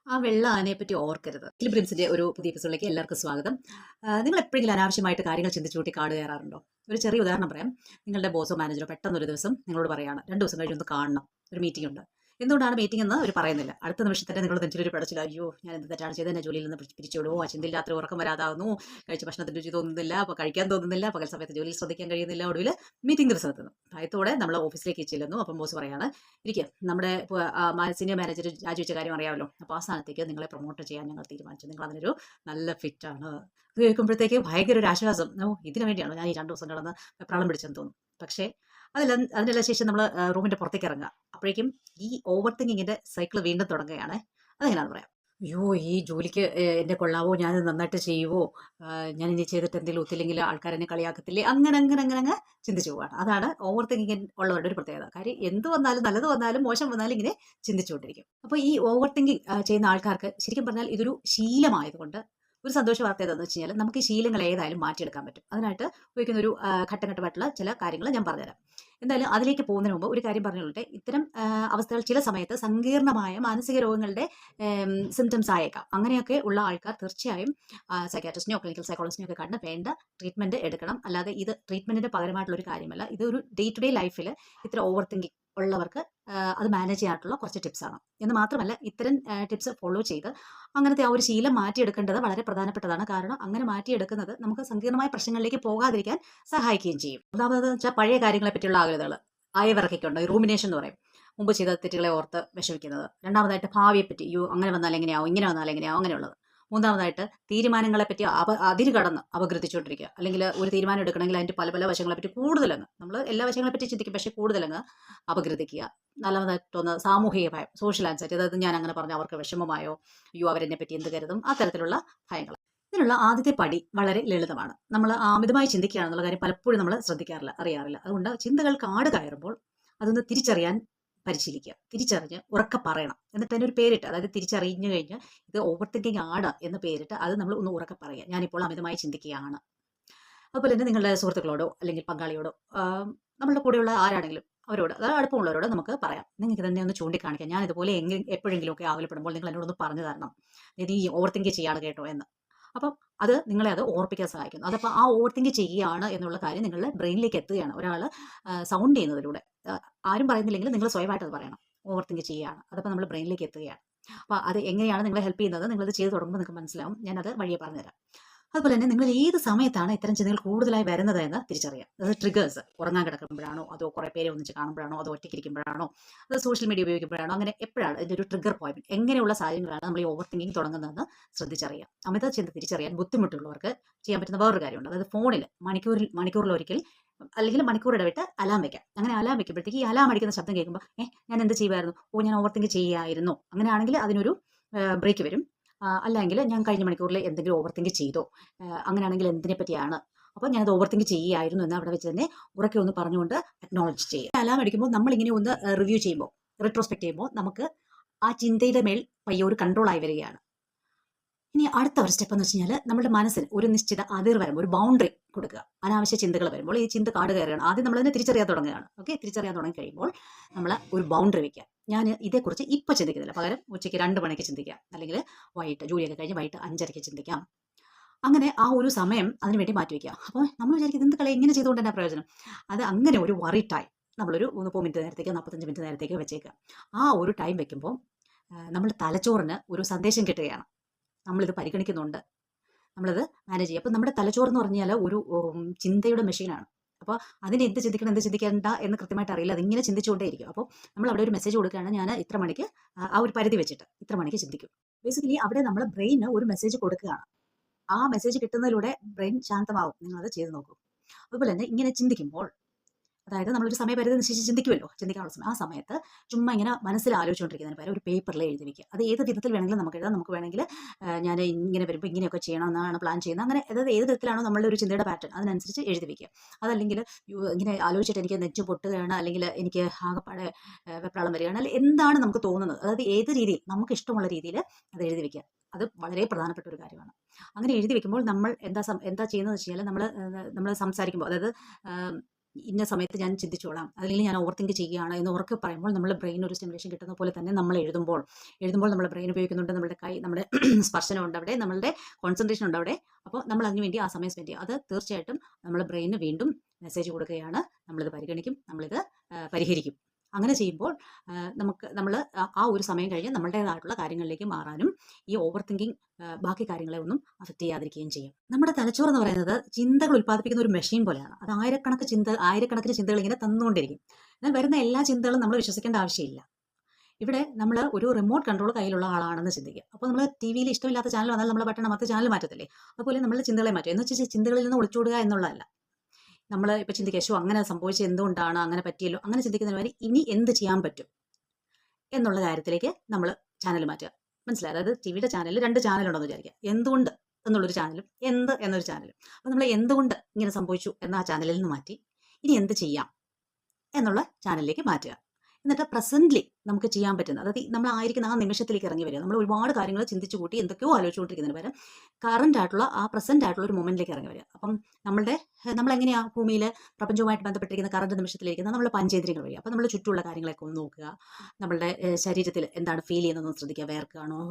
ആ വെള്ള ആനയെ പറ്റി ഓർക്കരുത്. ഇക്വിലിബ്രിയംസിന്റെ ഒരു പുതിയ എപ്പിസോഡിലേക്ക് എല്ലാവർക്കും സ്വാഗതം. നിങ്ങൾ എപ്പോഴെങ്കിലും അനാവശ്യമായിട്ട് കാര്യങ്ങൾ ചിന്തിച്ചു കൂട്ടി കാട് കയറാറുണ്ടോ? ഒരു ചെറിയ ഉദാഹരണം പറയാം. നിങ്ങളുടെ ബോസോ മാനേജറോ പെട്ടെന്ന് ഒരു ദിവസം നിങ്ങളോട് പറയാണ് 2 ദിവസം കഴിഞ്ഞ് ഒന്ന് കാണണം, ഒരു മീറ്റിംഗ് ഉണ്ട്. എന്തുകൊണ്ടാണ് മീറ്റിംഗ് എന്ന് അവർ പറയുന്നില്ല. അടുത്ത നിമിഷം തന്നെ നിങ്ങൾ നെഞ്ചിലൊരു പിടച്ചില്ല, അയ്യോ ഞാൻ എന്ത് തെറ്റാണ് ചെയ്തത്, എന്നെ ജോലിയിൽ നിന്ന് പിരിച്ചുവിടുമോ, ആ ചിന്തയിൽ രാത്രി ഉറക്കം വരാതാകുന്നു, കഴിച്ച ഭക്ഷണത്തിന് രുചി തോന്നുന്നില്ല, അപ്പോൾ കഴിക്കാൻ തോന്നുന്നില്ല, പകൽ സമയത്ത് ജോലിയിൽ ശ്രദ്ധിക്കാൻ കഴിയുന്നില്ല, ഒടുവിൽ മീറ്റിംഗ് ദിവസം എത്തുന്നു. ഭയത്തോടെ നമ്മൾ ഓഫീസിലേക്ക് ചെല്ലുന്നു. അപ്പം ബോസ് പറയാണ്, ഇരിക്കുക, നമ്മുടെ സീനിയർ മാനേജർ രാജിവെച്ച കാര്യം അറിയാമല്ലോ, അപ്പോൾ ആ സ്ഥാനത്തേക്ക് നിങ്ങളെ പ്രൊമോട്ട് ചെയ്യാൻ ഞങ്ങൾ തീരുമാനിച്ചു, നിങ്ങൾ അതിനൊരു നല്ല ഫിറ്റാണ്. ഇത് കേൾക്കുമ്പോഴത്തേക്ക് ഭയങ്കര ഒരു ആശ്വാസം. ഓ, ഇതിനു വേണ്ടിയാണോ ഞാൻ ഈ 2 ദിവസം കിടന്ന് വെപ്രാളം പിടിച്ചെന്ന് തോന്നും. പക്ഷേ അതിനെല്ലാം ശേഷം നമ്മൾ റൂമിൻ്റെ പുറത്തേക്ക് ഇറങ്ങുക. അപ്പോഴേക്കും ഈ ഓവർ തിങ്കിങ്ങിൻ്റെ സൈക്കിൾ വീണ്ടും തുടങ്ങുകയാണ്. അതെങ്ങനെയാണെന്ന് പറയാം. അയ്യോ, ഈ ജോലിക്ക് എന്നെ കൊള്ളാവോ, ഞാൻ നന്നായിട്ട് ചെയ്യുവോ, ഞാൻ ഇനി ചെയ്തിട്ട് എന്തെങ്കിലും ഒത്തില്ലെങ്കിൽ ആൾക്കാരെന്നെ കളിയാക്കത്തില്ലേ, അങ്ങനെ അങ്ങനെ അങ്ങനെ അങ്ങ് ചിന്തിച്ചു പോവാണ്. അതാണ് ഓവർ തിങ്കിങ് ഉള്ളവരുടെ ഒരു പ്രത്യേകത. കാര്യം എന്ത് വന്നാലും, നല്ലത് വന്നാലും മോശം വന്നാലും ഇങ്ങനെ ചിന്തിച്ചുകൊണ്ടിരിക്കും. അപ്പോൾ ഈ ഓവർ തിങ്കിങ് ചെയ്യുന്ന ആൾക്കാർക്ക് ശരിക്കും പറഞ്ഞാൽ ഇതൊരു ശീലമായതുകൊണ്ട് ഒരു സന്തോഷ വാർത്ത ഏതാണെന്ന് വെച്ച് കഴിഞ്ഞാൽ നമുക്ക് ഈ ശീലങ്ങൾ ഏതായാലും മാറ്റിയെടുക്കാൻ പറ്റും. അതിനായിട്ട് ഉപയോഗിക്കുന്ന ഒരു ഘട്ടഘട്ടമായിട്ടുള്ള ചില കാര്യങ്ങൾ ഞാൻ പറഞ്ഞുതരാം. എന്തായാലും അതിലേക്ക് പോകുന്നതിന് മുമ്പ് ഒരു കാര്യം പറഞ്ഞുകൊള്ളട്ടെ. ഇത്തരം അവസ്ഥകൾ ചില സമയത്ത് സങ്കീർണമായ മാനസിക രോഗങ്ങളുടെ സിംറ്റംസ് ആയേക്കാം. അങ്ങനെയൊക്കെ ഉള്ള ആൾക്കാർ തീർച്ചയായും സൈക്കാട്രിസ്റ്റിനെയോ ക്ലിനിക്കൽ സൈക്കോളജിസ്റ്റിനെയോ ഒക്കെ കണ്ട് വേണ്ട ട്രീറ്റ്മെൻറ്റ് എടുക്കണം. അല്ലാതെ ഇത് ട്രീറ്റ്മെൻറ്റിൻ്റെ പകരമായിട്ടുള്ള ഒരു കാര്യമല്ല. ഇതൊരു ഡേ ടു ഡേ ലൈഫിൽ ഇത്ര ഓവർ തിങ്കിങ് ഉള്ളവർക്ക് അത് മാനേജ് ചെയ്യാനായിട്ടുള്ള കുറച്ച് ടിപ്സാണ്. എന്ന് മാത്രമല്ല, ഇത്തരം ടിപ്സ് ഫോളോ ചെയ്ത് അങ്ങനത്തെ ആ ഒരു ശീലം മാറ്റിയെടുക്കേണ്ടത് വളരെ പ്രധാനപ്പെട്ടതാണ്. കാരണം അങ്ങനെ മാറ്റിയെടുക്കുന്നത് നമുക്ക് സങ്കീർണമായ പ്രശ്നങ്ങളിലേക്ക് പോകാതിരിക്കാൻ സഹായിക്കുകയും ചെയ്യും. ഒന്നാമതെന്ന് വെച്ചാൽ പഴയ കാര്യങ്ങളെ പറ്റിയുള്ള ആകുലതകൾ, അയവിറക്കിക്കൊണ്ട് റൂമിനേഷൻ എന്ന് പറയും. മുമ്പ് ചെയ്ത തെറ്റുകളെ ഓർത്ത് വിഷമിക്കുന്നത്. രണ്ടാമതായിട്ട് ഭാവിയെപ്പറ്റി, അയ്യോ അങ്ങനെ വന്നാൽ എങ്ങനെയാവും, ഇങ്ങനെ വന്നാൽ എങ്ങനെയാവും, അങ്ങനെയുള്ളത്. മൂന്നാമതായിട്ട് തീരുമാനങ്ങളെ പറ്റി അതിര് കടന്ന് അപഗ്രഥിച്ചുകൊണ്ടിരിക്കുക. അല്ലെങ്കിൽ ഒരു തീരുമാനം എടുക്കണമെങ്കിൽ അതിൻ്റെ പല പല വശങ്ങളെ പറ്റി കൂടുതലങ്ങ് നമ്മൾ എല്ലാ വശങ്ങളെ പറ്റി ചിന്തിക്കും, പക്ഷേ കൂടുതലങ്ങ് അപഗ്രഥിക്കുക. നാലാമതായിട്ടൊന്ന് സാമൂഹിക ഭയം, സോഷ്യൽ ആൻസൈറ്റി. അതായത് ഞാൻ അങ്ങനെ പറഞ്ഞാൽ അവർക്ക് വിഷമമായോ, അയ്യോ അവരെന്നെ പറ്റി എന്ത് കരുതും, അത്തരത്തിലുള്ള ഭയങ്ങൾ. ഇതിനുള്ള ആദ്യത്തെ പടി വളരെ ലളിതമാണ്. നമ്മൾ അമിതമായി ചിന്തിക്കുകയാണെന്നുള്ള കാര്യം പലപ്പോഴും നമ്മൾ അറിയാറില്ല. അതുകൊണ്ട് ചിന്തകൾ കാട് കയറുമ്പോൾ അതൊന്ന് തിരിച്ചറിയാൻ പരിശീലിക്കുക. തിരിച്ചറിഞ്ഞ് ഉറക്കെ പറയണം. എന്നിട്ട് അതിനൊരു പേരിട്ട്, അതായത് തിരിച്ചറിഞ്ഞു കഴിഞ്ഞ് ഇത് ഓവർ തിങ്കിങ് ആണ് എന്ന് പേരിട്ട് അത് നമ്മൾ ഒന്ന് ഉറക്കെ പറയുക. ഞാനിപ്പോൾ അമിതമായി ചിന്തിക്കുകയാണ്. അതുപോലെ തന്നെ നിങ്ങളുടെ സുഹൃത്തുക്കളോടോ അല്ലെങ്കിൽ പങ്കാളിയോടോ നമ്മളുടെ കൂടെയുള്ള ആരാണെങ്കിലും അവരോട്, അതായത് അടുപ്പമുള്ളവരോട് നമുക്ക് പറയാം. നിങ്ങൾക്ക് തന്നെ ഒന്ന് ചൂണ്ടിക്കാണിക്കാം, ഞാൻ ഇതുപോലെ എപ്പോഴെങ്കിലുമൊക്കെ ആവലപ്പെടുമ്പോൾ നിങ്ങൾ എന്നോടൊന്ന് പറഞ്ഞു തരണം, ഇത് ഈ ഓവർ തിങ്ക് ചെയ്യാണ് കേട്ടോ എന്ന്. അപ്പം അത് നിങ്ങളെ അത് ഓർപ്പിക്കാൻ സഹായിക്കുന്നു. അതപ്പോൾ ആ ഓവർ തിങ്ക് ചെയ്യുകയാണ് എന്നുള്ള കാര്യം നിങ്ങളുടെ ബ്രെയിനിലേക്ക് എത്തുകയാണ്. ഒരാൾ സൗണ്ട് ചെയ്യുന്നതിലൂടെ, ആരും പറയുന്നില്ലെങ്കിൽ നിങ്ങൾ സ്വയമായിട്ട് അത് പറയണം, ഓവർ തിങ്ക് ചെയ്യുകയാണ്. അതപ്പോൾ നമ്മൾ ബ്രെയിനിലേക്ക് എത്തുകയാണ്. അപ്പോൾ അത് എങ്ങനെയാണ് നിങ്ങളെ ഹെൽപ്പ് ചെയ്യുന്നത്, നിങ്ങളത് ചെയ്ത് തുടങ്ങുമ്പോൾ നിങ്ങൾക്ക് മനസ്സിലാവും. ഞാനത് വഴിയെ പറഞ്ഞുതരാം. അതുപോലെ തന്നെ നിങ്ങൾ ഏത് സമയത്താണ് ഇത്തരം ചിന്തകൾ കൂടുതലായി വരുന്നത് എന്ന് തിരിച്ചറിയാം. അതായത് ട്രിഗേഴ്സ്, ഉറങ്ങാൻ കിടക്കുമ്പോഴാണോ, അതോ കുറേ പേരെ ഒന്നിച്ച് കാണുമ്പോഴാണോ, അതോ ഒറ്റയ്ക്കിരിക്കുമ്പോഴാണോ, അത് സോഷ്യൽ മീഡിയ ഉപയോഗിക്കുമ്പോഴാണോ, അങ്ങനെ എപ്പോഴാണ് ഇതിൻ്റെ ഒരു ട്രിഗർ പോയിന്റ്, എങ്ങനെയുള്ള സാഹചര്യങ്ങളാണ് നമ്മൾ ഈ ഓവർ തിങ്കിങ് തുടങ്ങുന്നതെന്ന് ശ്രദ്ധിച്ചറിയാം. അമിത ചിന്ത തിരിച്ചറിയാൻ ബുദ്ധിമുട്ടുള്ളവർക്ക് ചെയ്യാൻ പറ്റുന്ന വേറൊരു കാര്യമുണ്ട്. അതായത് ഫോണിൽ മണിക്കൂറിലൊരിക്കൽ അല്ലെങ്കിൽ മണിക്കൂർ ഇടവിട്ട് അലാം വയ്ക്കാം. അങ്ങനെ അലാം വയ്ക്കുമ്പോഴത്തേക്ക് ഈ അലാം അടിക്കുന്ന ശബ്ദം കേൾക്കുമ്പോൾ ഞാൻ എന്ത് ചെയ്യുമായിരുന്നു, ഞാൻ ഓവർ തിങ്ക് ചെയ്യായിരുന്നു, അങ്ങനെയാണെങ്കിൽ അതിനൊരു ബ്രേക്ക് വരും. അല്ലെങ്കിൽ ഞാൻ കഴിഞ്ഞ മണിക്കൂറിൽ എന്തെങ്കിലും ഓവർ തിങ്ക് ചെയ്തോ, അങ്ങനെയാണെങ്കിൽ എന്തിനെ പറ്റിയാണ്, അപ്പോൾ ഞാനത് ഓവർ തിങ്ക് ചെയ്യുമായിരുന്നു എന്ന് അവിടെ വെച്ച് തന്നെ ഉറക്കെ ഒന്ന് പറഞ്ഞുകൊണ്ട് അക്നോളജ് ചെയ്യുക. അലാം അടിക്കുമ്പോൾ നമ്മളിങ്ങനെ ഒന്ന് റിവ്യൂ ചെയ്യുമ്പോൾ, റിട്രോസ്പെക്ട് ചെയ്യുമ്പോൾ നമുക്ക് ആ ചിന്തയുടെ മേൽ പയ്യെ ഒരു കൺട്രോളായി വരികയാണ്. ഇനി അടുത്ത ഒരു സ്റ്റെപ്പ് എന്ന് വെച്ച് കഴിഞ്ഞാൽ നമ്മുടെ മനസ്സിന് ഒരു നിശ്ചിത അതിർ വരുമ്പോൾ ഒരു ബൗണ്ടറി കൊടുക്കുക. അനാവശ്യ ചിന്തകൾ വരുമ്പോൾ ഈ ചിന്ത കാട് കയറുകയാണ്. ആദ്യം നമ്മളതിനെ തിരിച്ചറിയാൻ തുടങ്ങുകയാണ്. തിരിച്ചറിയാൻ തുടങ്ങി കഴിയുമ്പോൾ നമ്മൾ ഒരു ബൗണ്ടറി വയ്ക്കുക. ഞാൻ ഇതേക്കുറിച്ച് ഇപ്പോൾ ചിന്തിക്കുന്നില്ല, പകരം ഉച്ചയ്ക്ക് 2 മണിക്ക് ചിന്തിക്കാം, അല്ലെങ്കിൽ വൈകിട്ട് ജോലിയൊക്കെ കഴിഞ്ഞ് വൈകിട്ട് 5:30 ചിന്തിക്കാം. അങ്ങനെ ആ ഒരു സമയം അതിന് വേണ്ടി മാറ്റി വയ്ക്കുക. അപ്പോൾ നമ്മൾ വിചാരിക്കും എന്ത് കളി ഇങ്ങനെ ചെയ്തുകൊണ്ട് തന്നെ പ്രയോജനം. അത് അങ്ങനെ ഒരു വറി ടൈം നമ്മളൊരു 30 മിനിറ്റ് നേരത്തേക്കോ 45 മിനിറ്റ് നേരത്തേക്കോ വെച്ചേക്കുക. ആ ഒരു ടൈം വെക്കുമ്പോൾ നമ്മുടെ തലച്ചോറിന് ഒരു സന്ദേശം കിട്ടുകയാണ്, നമ്മളിത് പരിഗണിക്കുന്നുണ്ട്, നമ്മളത് മാനേജ് ചെയ്യുക. അപ്പം നമ്മുടെ തലച്ചോറെന്ന് പറഞ്ഞാൽ ഒരു ചിന്തയുടെ മെഷീനാണ്. അപ്പോൾ അതിന് എന്ത് ചിന്തിക്കണം എന്ത് ചിന്തിക്കേണ്ട എന്ന് കൃത്യമായിട്ട് അറിയില്ല, അതിങ്ങനെ ചിന്തിച്ചുകൊണ്ടേയിരിക്കും. അപ്പോൾ നമ്മൾ അവിടെ ഒരു മെസ്സേജ് കൊടുക്കുകയാണ്, ഞാൻ ഇത്ര മണിക്ക് ആ ഒരു പരിധി വെച്ചിട്ട് ഇത്ര മണിക്ക് ചിന്തിക്കും. ബേസിക്കലി അവിടെ നമ്മൾ ബ്രെയിന് ഒരു മെസ്സേജ് കൊടുക്കുകയാണ്. ആ മെസ്സേജ് കിട്ടുന്നതിലൂടെ ബ്രെയിൻ ശാന്തമാവും. നിങ്ങളത് ചെയ്ത് നോക്കൂ. അതുപോലെ തന്നെ ഇങ്ങനെ ചിന്തിക്കുമ്പോൾ, അതായത് നമ്മളൊരു സമയപരിധി നിശ്ചയിച്ച് ചിന്തിക്കുമല്ലോ, ചിന്തിക്കാനുള്ള സമയം, ആ സമയത്ത് ചുമ്മാ ഇങ്ങനെ മനസ്സിൽ ആലോചിച്ചുകൊണ്ടിരിക്കുന്നതിന് പകരം ഒരു പേപ്പറിൽ എഴുതി വയ്ക്കുക. അത് ഏത് വിധത്തിൽ വേണമെങ്കിലും നമുക്ക് എഴുതാം. നമുക്ക് വേണമെങ്കിൽ ഞാൻ ഇങ്ങനെ വരുമ്പോൾ ഇങ്ങനെയൊക്കെ ചെയ്യണമെന്നാണ് പ്ലാൻ ചെയ്യുന്നത്, അങ്ങനെ അതായത് ഏത് വിധത്തിലാണോ നമ്മളുടെ ഒരു ചിന്തയുടെ പാറ്റേൺ അതിനനുസരിച്ച് എഴുതി വയ്ക്കുക. അതല്ലെങ്കിൽ ഇങ്ങനെ ആലോചിച്ചിട്ട് എനിക്ക് നെഞ്ച് പൊട്ടുകയാണ്, അല്ലെങ്കിൽ എനിക്ക് ആകെപ്പാടെ വെപ്രാളം വരികയാണ്, അല്ലെങ്കിൽ എന്താണ് നമുക്ക് തോന്നുന്നത്, അതായത് ഏത് രീതിയിൽ നമുക്ക് ഇഷ്ടമുള്ള രീതിയിൽ അത് എഴുതി വയ്ക്കുക. അത് വളരെ പ്രധാനപ്പെട്ട ഒരു കാര്യമാണ്. അങ്ങനെ എഴുതി വെക്കുമ്പോൾ നമ്മൾ എന്താ ചെയ്യുന്നതെന്ന് വെച്ച് കഴിഞ്ഞാൽ നമ്മൾ സംസാരിക്കുമ്പോൾ, അതായത് ഇന്ന സമയത്ത് ഞാൻ ചിന്തിച്ചോളാം, അല്ലെങ്കിൽ ഞാൻ ഓവർ തിങ്ക് ചെയ്യുകയാണ് എന്ന് ഉറക്കെ പറയുമ്പോൾ നമ്മുടെ ബ്രെയിൻ ഒരു സ്റ്റിമുലേഷൻ കിട്ടുന്ന പോലെ തന്നെ നമ്മൾ എഴുതുമ്പോൾ നമ്മുടെ ബ്രെയിൻ ഉപയോഗിക്കുന്നുണ്ട്, നമ്മുടെ കൈ, നമ്മുടെ സ്പർശനം ഉണ്ട് അവിടെ, നമ്മളുടെ കോൺസെൻട്രേഷൻ ഉണ്ട് അവിടെ. അപ്പോൾ നമ്മൾ അതിന് വേണ്ടി ആ സമയം സ്പെൻഡ് ചെയ്യും. അത് തീർച്ചയായിട്ടും നമ്മുടെ ബ്രെയിനിന് വീണ്ടും മെസ്സേജ് കൊടുക്കുകയാണ്, നമ്മളിത് പരിഗണിക്കും, നമ്മളിത് പരിഹരിക്കും. അങ്ങനെ ചെയ്യുമ്പോൾ നമ്മൾ ആ ഒരു സമയം കഴിഞ്ഞ് നമ്മളുടേതായിട്ടുള്ള കാര്യങ്ങളിലേക്ക് മാറാനും ഈ ഓവർ തിങ്കിങ് ബാക്കി കാര്യങ്ങളെ ഒന്നും അഫക്റ്റ് ചെയ്യാതിരിക്കുകയും ചെയ്യും. നമ്മുടെ തലച്ചോറ് എന്ന് പറയുന്നത് ചിന്തകൾ ഉൽപ്പാദിപ്പിക്കുന്ന ഒരു മെഷീൻ പോലെയാണ്. അത് ആയിരക്കണക്കിന് ചിന്തകൾ ഇങ്ങനെ തന്നുകൊണ്ടിരിക്കും. എന്നാൽ വരുന്ന എല്ലാ ചിന്തകളും നമ്മൾ വിശ്വസിക്കേണ്ട ആവശ്യമില്ല. ഇവിടെ നമ്മൾ ഒരു റിമോട്ട് കൺട്രോൾ കയ്യിലുള്ള ആളാണെന്ന് ചിന്തിക്കുക. അപ്പോൾ നമ്മൾ ടി വിയിൽ ഇഷ്ടമില്ലാത്ത ചാനൽ വന്നാൽ നമ്മൾ ബട്ടൺ അമർത്തി ചാനൽ മാറ്റത്തില്ലേ? അതുപോലെ നമ്മൾ ചിന്തകളെ മാറ്റും. എന്ന് വെച്ചാൽ ചിന്തകളിൽ നിന്ന് ഒളിച്ചോടുക എന്നുള്ളതല്ല. നമ്മൾ ഇപ്പോൾ ചിന്തിക്കുക, അങ്ങനെ സംഭവിച്ചത് എന്തുകൊണ്ടാണ്, അങ്ങനെ പറ്റിയല്ലോ, അങ്ങനെ ചിന്തിക്കുന്നതിന് വരെ ഇനി എന്ത് ചെയ്യാൻ പറ്റും എന്നുള്ള കാര്യത്തിലേക്ക് നമ്മൾ ചാനൽ മാറ്റുക. മനസ്സിലായി? അതായത് ടിവിയുടെ ചാനലിൽ 2 ചാനലുണ്ടെന്ന് വിചാരിക്കുക. എന്തുകൊണ്ട് എന്നുള്ളൊരു ചാനലും എന്ത് എന്നൊരു ചാനലും. അപ്പോൾ നമ്മൾ എന്തുകൊണ്ട് ഇങ്ങനെ സംഭവിച്ചു എന്ന ആ ചാനലിൽ നിന്ന് മാറ്റി ഇനി എന്ത് ചെയ്യാം എന്നുള്ള ചാനലിലേക്ക് മാറ്റുക. എന്നിട്ട് പ്രസന്റ്ലി നമുക്ക് ചെയ്യാൻ പറ്റുന്ന, അതായത് നമ്മൾ ആയിരിക്കുന്ന ആ നിമിഷത്തിലേക്ക് ഇറങ്ങി വരിക. നമ്മൾ ഒരുപാട് കാര്യങ്ങൾ ചിന്തിച്ചു കൂട്ടി എന്തൊക്കെയോ ആലോചിച്ചുകൊണ്ടിരിക്കുന്നതിന് പകരം കറന്റ് ആയിട്ടുള്ള ആ പ്രസന്റ് ആയിട്ടുള്ള ഒരു മൊമെന്റിലേക്ക് ഇറങ്ങി വരിക. അപ്പം നമ്മളെങ്ങനെയാ ഭൂമിയിൽ പ്രപഞ്ചവുമായിട്ട് ബന്ധപ്പെട്ടിരിക്കുന്ന കറന്റ് നിമിഷത്തിലിരിക്കുന്നത് നമ്മൾ പഞ്ചേന്ദ്രിയങ്ങൾ വഴി. അപ്പം നമ്മൾ ചുറ്റുമുള്ള കാര്യങ്ങളൊക്കെ ഒന്ന് നോക്കുക, നമ്മളുടെ ശരീരത്തിൽ എന്താണ് ഫീൽ ചെയ്യുന്നതെന്ന് ശ്രദ്ധിക്കുക, വേർക്കാണോ,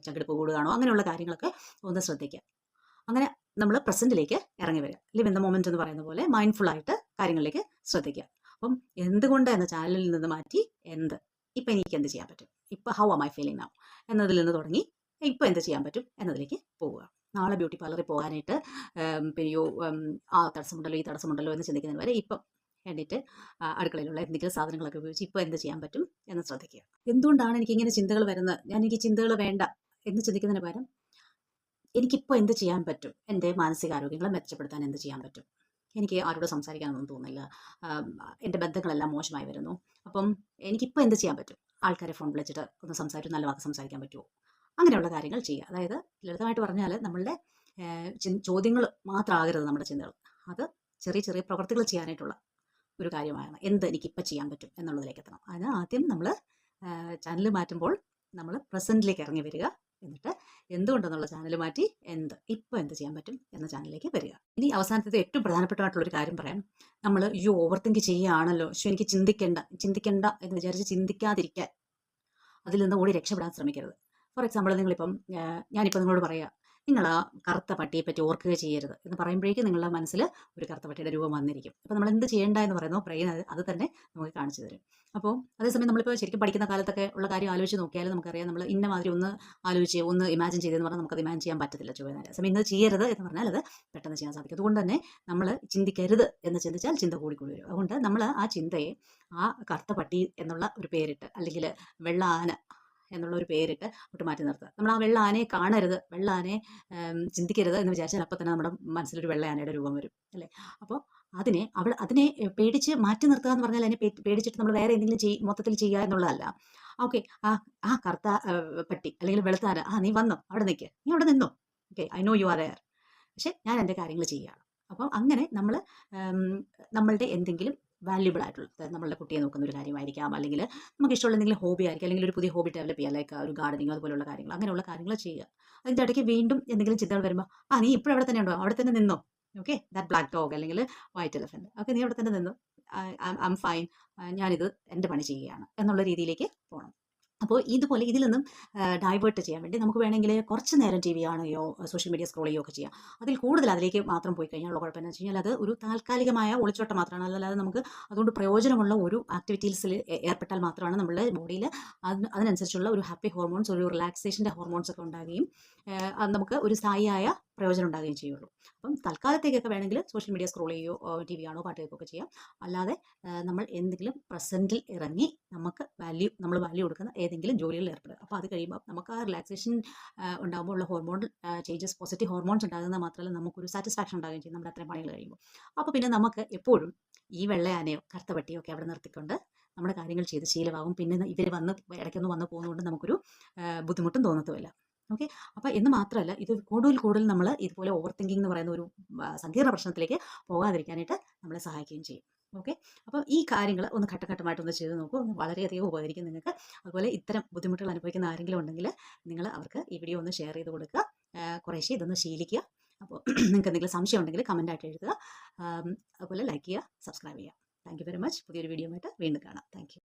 ചകിടിപ്പ് കൂടുകയാണോ, അങ്ങനെയുള്ള കാര്യങ്ങളൊക്കെ ഒന്ന് ശ്രദ്ധിക്കുക. അങ്ങനെ നമ്മൾ പ്രസന്റിലേക്ക് ഇറങ്ങി വരിക. ലിവ് ഇൻ ദ മൊമെന്റ് എന്ന് പറയുന്ന പോലെ മൈൻഡ്ഫുൾ ആയിട്ട് കാര്യങ്ങളിലേക്ക് ശ്രദ്ധിക്കുക. അപ്പം എന്തുകൊണ്ട് എന്ന ചാനലിൽ നിന്ന് മാറ്റി ഇപ്പം എനിക്ക് എന്ത് ചെയ്യാൻ പറ്റും, ഇപ്പം how am I feeling now എന്നതിൽ നിന്ന് തുടങ്ങി ഇപ്പം എന്ത് ചെയ്യാൻ പറ്റും എന്നതിലേക്ക് പോവുക. നാളെ ബ്യൂട്ടി പാർലറിൽ പോകാനായിട്ട് പിന്നെയോ ആ തടസ്സമുണ്ടല്ലോ, ഈ തടസ്സമുണ്ടല്ലോ എന്ന് ചിന്തിക്കുന്നതിന് വരെ ഇപ്പം വേണ്ടിയിട്ട് അടുക്കളയിലുള്ള എന്തെങ്കിലും സാധനങ്ങളൊക്കെ ഉപയോഗിച്ച് ഇപ്പോൾ എന്ത് ചെയ്യാൻ പറ്റും എന്ന് ശ്രദ്ധിക്കുക. എന്തുകൊണ്ടാണ് എനിക്കിങ്ങനെ ചിന്തകൾ വരുന്നത്, എനിക്ക് ചിന്തകൾ വേണ്ട എന്ന് ചിന്തിക്കുന്നതിന് പകരം എനിക്കിപ്പോൾ എന്ത് ചെയ്യാൻ പറ്റും, എൻ്റെ മാനസികാരോഗ്യങ്ങളെ മെച്ചപ്പെടുത്താൻ എന്ത് ചെയ്യാൻ പറ്റും, എനിക്ക് ആരോട് സംസാരിക്കാനൊന്നും തോന്നുന്നില്ല, എൻ്റെ ബന്ധങ്ങളെല്ലാം മോശമായി വരുന്നു, അപ്പം എനിക്കിപ്പോൾ എന്ത് ചെയ്യാൻ പറ്റും, ആൾക്കാരെ ഫോൺ വിളിച്ചിട്ട് ഒന്ന് സംസാരിച്ച് നല്ല വാക്ക് സംസാരിക്കാൻ പറ്റുമോ, അങ്ങനെയുള്ള കാര്യങ്ങൾ ചെയ്യുക. അതായത് ലളിതമായിട്ട് പറഞ്ഞാൽ നമ്മളുടെ ചോദ്യങ്ങൾ മാത്രമാകരുത് നമ്മുടെ ചിന്തകൾ, അത് ചെറിയ ചെറിയ പ്രവർത്തികൾ ചെയ്യാനായിട്ടുള്ള ഒരു കാര്യമാണ്. എനിക്കിപ്പോൾ ചെയ്യാൻ പറ്റും എന്നുള്ളതിലേക്ക് എത്തണം. അതിന് ആദ്യം നമ്മൾ ചാനൽ മാറ്റുമ്പോൾ നമ്മൾ പ്രസൻറ്റിലേക്ക് ഇറങ്ങി വരിക. എന്നിട്ട് എന്തുകൊണ്ടെന്നുള്ള ചാനൽ മാറ്റി ഇപ്പോൾ എന്ത് ചെയ്യാൻ പറ്റും എന്ന ചാനലിലേക്ക് വരിക. ഇനി അവസാനത്തെ ഏറ്റവും പ്രധാനപ്പെട്ടതായിട്ടുള്ളൊരു കാര്യം പറയാം. നമ്മൾ ഓവർ തിങ്ക് ചെയ്യുകയാണല്ലോ, എനിക്ക് ചിന്തിക്കണ്ട എന്ന് വിചാരിച്ച് ചിന്തിക്കാതിരിക്കാൻ, അതിൽ നിന്ന് ഓടി രക്ഷപ്പെടാൻ ശ്രമിക്കരുത്. ഫോർ എക്സാമ്പിൾ, ഞാനിപ്പോൾ നിങ്ങളോട് പറയുക, നിങ്ങൾ ആ കറുത്ത പട്ടിയെ പറ്റി ഓർക്കുക ചെയ്യരുത് എന്ന് പറയുമ്പോഴേക്കും നിങ്ങളുടെ മനസ്സിൽ ഒരു കറുത്ത പട്ടിയുടെ രൂപം വന്നിരിക്കും. അപ്പോൾ നമ്മൾ എന്ത് ചെയ്യേണ്ട എന്ന് പറയുന്നു ബ്രെയിൻ അത് തന്നെ നമുക്ക് കാണിച്ചു തരും. അപ്പോൾ അതേസമയം നമ്മളിപ്പോൾ ശരിക്കും പഠിക്കുന്ന കാലത്തൊക്കെ ഉള്ള കാര്യം ആലോചിച്ച് നോക്കിയാൽ നമുക്കറിയാം, നമ്മൾ ഇന്ന മാതിരി ഒന്ന് ഇമാജിൻ ചെയ്തെന്ന് പറഞ്ഞാൽ നമുക്കത് ഇമാജിൻ ചെയ്യാൻ പറ്റത്തില്ല. സമയം ഇന്ന് ചെയ്യരുത് എന്ന് പറഞ്ഞാൽ അത് പെട്ടെന്ന് ചെയ്യാൻ സാധിക്കും. അതുകൊണ്ട് തന്നെ നമ്മൾ ചിന്തിക്കരുത് എന്ന് ചിന്തിച്ചാൽ ചിന്ത കൂടിക്കൂടി വരും. അതുകൊണ്ട് നമ്മൾ ആ ചിന്തയെ ആ കറുത്ത പട്ടി എന്നുള്ള ഒരു പേരിട്ട്, അല്ലെങ്കിൽ വെള്ള ആന എന്നുള്ള ഒരു പേരിട്ട് അങ്ങോട്ട് മാറ്റി നിർത്തുക. നമ്മൾ ആ വെള്ള ആനയെ കാണരുത്, വെള്ള ആനയെ ചിന്തിക്കരുത് എന്ന് വിചാരിച്ചാൽ അപ്പം തന്നെ നമ്മുടെ മനസ്സിലൊരു വെള്ള ആനയുടെ രൂപം വരും, അല്ലേ? അപ്പോൾ അതിനെ പേടിച്ച് മാറ്റി നിർത്തുക എന്ന് പറഞ്ഞാൽ അതിനെ പേടിച്ചിട്ട് നമ്മൾ വേറെ എന്തെങ്കിലും മൊത്തത്തിൽ ചെയ്യുക എന്നുള്ളതല്ല. ഓക്കെ, ആ കറുത്ത പട്ടി അല്ലെങ്കിൽ വെളുത്ത ആന, നീ വന്നോ, അവിടെ നിൽക്കുക, നീ അവിടെ നിന്നോ, okay, I know you are air, പക്ഷെ ഞാൻ എൻ്റെ കാര്യങ്ങൾ ചെയ്യുകയാണ്. അപ്പം അങ്ങനെ നമ്മൾ നമ്മളുടെ എന്തെങ്കിലും വാല്യുബിൾ ആയിട്ടുള്ള, നമ്മളുടെ കുട്ടിയെ നോക്കുന്ന ഒരു കാര്യമായിരിക്കാം, അല്ലെങ്കിൽ നമുക്ക് ഇഷ്ടമുള്ള എന്തെങ്കിലും ഹോബി ആയിരിക്കും, അല്ലെങ്കിൽ ഒരു പുതിയ ഹോബി ഡെവലപ്പ് ചെയ്യുക, ലൈക്ക് ഒരു ഗാർഡനിങ് അതുപോലുള്ള കാര്യങ്ങൾ, അങ്ങനെയുള്ള കാര്യങ്ങൾ ചെയ്യുക. അതിൻ്റെ ഇടയ്ക്ക് വീണ്ടും എന്തെങ്കിലും ചിന്തകൾ വരുമ്പോൾ, നീ ഇപ്പോഴും അവിടെ തന്നെ ഉണ്ടോ, അവിടെ തന്നെ നിന്നോ, ഓക്കെ, ദാറ്റ് ബ്ലാക്ക് ഡോഗ് അല്ലെങ്കിൽ വൈറ്റ് എലഫൻറ്റ്, ഓക്കെ, നീ അവിടെ തന്നെ നിന്നോ, ഐ എം ഫൈൻ, ഞാനിത് എൻ്റെ പണി ചെയ്യുകയാണ് എന്നുള്ള രീതിയിലേക്ക് പോകണം. അപ്പോൾ ഇതുപോലെ ഇതിൽ നിന്നും ഡൈവേർട്ട് ചെയ്യാൻ വേണ്ടി നമുക്ക് വേണമെങ്കിൽ കുറച്ച് നേരം ടി വി കാണുകയോ സോഷ്യൽ മീഡിയ സ്ക്രോൾ ചെയ്യുകയോ ഒക്കെ ചെയ്യാം. അതിൽ കൂടുതൽ അതിലേക്ക് മാത്രം പോയി കഴിഞ്ഞാൽ കുഴപ്പമെന്ന് വെച്ച് കഴിഞ്ഞാൽ അത് ഒരു താൽക്കാലികമായ ഒളിച്ചോട്ടം മാത്രമാണ്. അല്ലാതെ നമുക്ക് അതുകൊണ്ട് പ്രയോജനമുള്ള ഒരു ആക്ടിവിറ്റീസിൽ ഏർപ്പെട്ടാൽ മാത്രമാണ് നമ്മളുടെ ബോഡിയിൽ അതിനനുസരിച്ചുള്ള ഒരു ഹാപ്പി ഹോർമോൺസ്, ഒരു റിലാക്സേഷൻ്റെ ഹോർമോൺസ് ഒക്കെ ഉണ്ടാകുകയും അത് നമുക്ക് ഒരു സ്ഥായിയായ പ്രയോജനം ഉണ്ടാകുകയും ചെയ്യുള്ളൂ. അപ്പം തൽക്കാലത്തേക്കൊക്കെ വേണമെങ്കിൽ സോഷ്യൽ മീഡിയ സ്ക്രോൾ ചെയ്യുകയോ ടി വി കാണോ പാട്ട് കേൾക്കുകയൊക്കെ ചെയ്യാം. അല്ലാതെ നമ്മൾ എന്തെങ്കിലും പ്രസൻറ്റിൽ ഇറങ്ങി നമ്മൾ വാല്യൂ കൊടുക്കുന്ന ഏതെങ്കിലും ജോലികളിൽ ഏർപ്പെടുക. അപ്പോൾ അത് കഴിയുമ്പോൾ നമുക്ക് ആ റിലാക്സേഷൻ ഉണ്ടാകുമ്പോൾ ഉള്ള ഹോർമോൺ ചേഞ്ചസ്, പോസിറ്റീവ് ഹോർമോൺസ് ഉണ്ടാകുന്നത് മാത്രമല്ല നമുക്കൊരു സാറ്റിസ്ഫാക്ഷൻ ഉണ്ടാകുകയും ചെയ്യും നമ്മുടെ അത്രയും പണികൾ കഴിയുമ്പോൾ. അപ്പോൾ പിന്നെ നമുക്ക് എപ്പോഴും ഈ വെള്ളയാനയോ കറുത്ത പട്ടിയോ ഒക്കെ അവിടെ നിർത്തിക്കൊണ്ട് നമ്മുടെ കാര്യങ്ങൾ ചെയ്ത് ശീലമാകും. പിന്നെ ഇവർ ഇടയ്ക്കൊന്ന് വന്ന് പോകുന്നതുകൊണ്ട് നമുക്കൊരു ബുദ്ധിമുട്ടും തോന്നത്തുമില്ല. ഓക്കെ, അപ്പോൾ എന്ന് മാത്രമല്ല, ഇത് കൂടുതൽ നമ്മൾ ഇതുപോലെ ഓവർ തിങ്കിങ് എന്ന് പറയുന്ന ഒരു സങ്കീർണ്ണ പ്രശ്നത്തിലേക്ക് പോകാതിരിക്കാനായിട്ട് നമ്മളെ സഹായിക്കുകയും ചെയ്യും. ഓക്കെ, അപ്പോൾ ഈ കാര്യങ്ങൾ ഒന്ന് ഘട്ടഘട്ടമായിട്ടൊന്ന് ചെയ്ത് നോക്കൂ, വളരെയധികം ഉപകരിക്കും നിങ്ങൾക്ക്. അതുപോലെ ഇത്തരം ബുദ്ധിമുട്ടുകൾ അനുഭവിക്കുന്ന ആരെങ്കിലും ഉണ്ടെങ്കിൽ നിങ്ങൾ അവർക്ക് ഈ വീഡിയോ ഒന്ന് ഷെയർ ചെയ്ത് കൊടുക്കുക, കുറേശ്ശെ ഇതൊന്ന് ശീലിക്കുക. അപ്പോൾ നിങ്ങൾക്ക് എന്തെങ്കിലും സംശയം ഉണ്ടെങ്കിൽ കമൻറ്റായിട്ട് എഴുതുക. അതുപോലെ ലൈക്ക് ചെയ്യുക, സബ്സ്ക്രൈബ് ചെയ്യുക. Thank you very much. പുതിയൊരു വീഡിയോ ആയിട്ട് വീണ്ടും കാണാം. Thank you.